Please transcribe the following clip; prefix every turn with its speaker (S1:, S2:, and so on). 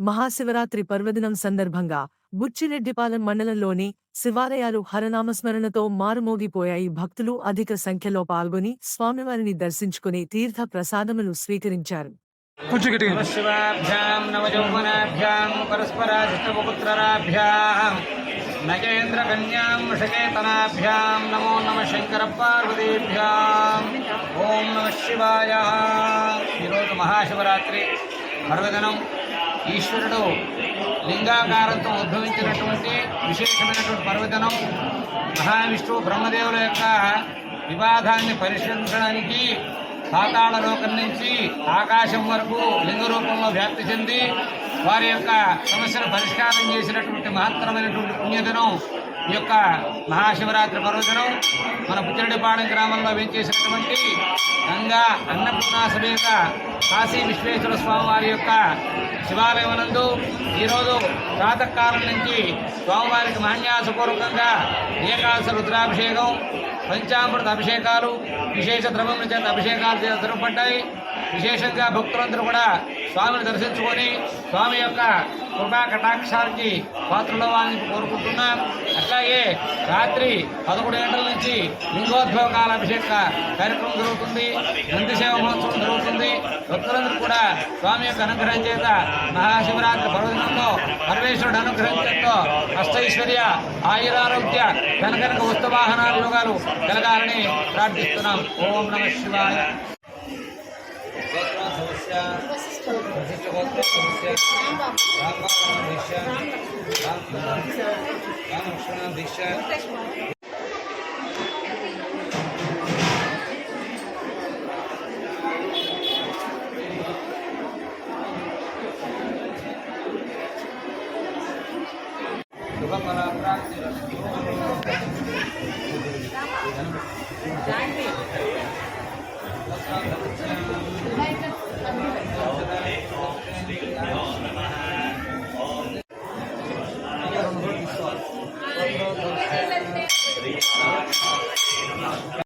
S1: మహాశివరాత్రి పర్వదినం సందర్భంగా బుచ్చిరెడ్డిపాలెం మండలంలోని శివాలయాలు హరనామస్మరణతో మారుమోగిపోయాయి. భక్తులు అధిక సంఖ్యలో పాల్గొని స్వామివారిని దర్శించుకుని తీర్థ ప్రసాదములు స్వీకరించారు.
S2: శివాభ్యాం నవయౌవనాభ్యాం పరస్పరాజితపుత్రరాభ్యాం నగేంద్ర కన్యాం షకేతనాభ్యాం నమో నమః శంకర పార్వతీభ్యాం. ఓం నమః శివాయ. ఈరోజు మహాశివరాత్రి పర్వదినం. ఈశ్వరుడు లింగాకారంతో ఉద్భవించినటువంటి విశేషమైనటువంటి పర్వదినం. మహావిష్ణువు బ్రహ్మదేవుల యొక్క వివాదాన్ని పరిష్కరించడానికి పాతాళ లోకం నుంచి ఆకాశం వరకు లింగ రూపంలో వ్యాప్తి చెంది వారి యొక్క సమస్యను పరిష్కారం చేసినటువంటి మహత్తరమైనటువంటి పుణ్యదినం ఈ యొక్క మహాశివరాత్రి పర్వదినం. మన బుచ్చిరెడ్డిపాలెం గ్రామంలో వేంచేసినటువంటి గంగా అన్నపూర్ణ సమేత కాశీ విశ్వేశ్వర స్వామి వారి యొక్క శివాలయం నందు ఈరోజు ప్రాతకాలం నుంచి స్వామివారికి మహాన్యాసపూర్వకంగా ఏకాదశ రుద్రాభిషేకం, పంచామృత అభిషేకాలు, విశేష ద్రవ్యముల చేత అభిషేకాలు జరపబడ్డాయి. విశేషంగా భక్తులందరూ కూడా స్వామిని దర్శించుకొని స్వామి యొక్క కృపా కటాక్షానికి పాత్రలో వాళ్ళని కోరుకుంటున్నాం. అట్లాగే రాత్రి 11 గంటల నుంచి లింగోద్భవ కాల అభిషేక కార్యక్రమం జరుగుతుంది. నందిసేవ మహోత్సవం జరుగుతుంది. భక్తులందరూ కూడా స్వామి యొక్క అనుగ్రహం చేత మహాశివరాత్రి పర్వదినంలో పరమేశ్వరుడు అనుగ్రహం చేత అష్టైశ్వర్య, ఆయురారోగ్య, ధనకనక వస్తువాహనాల యోగాలు కలగాలని ప్రార్థిస్తున్నాం. ఓం నమః శివాయ. సమస్య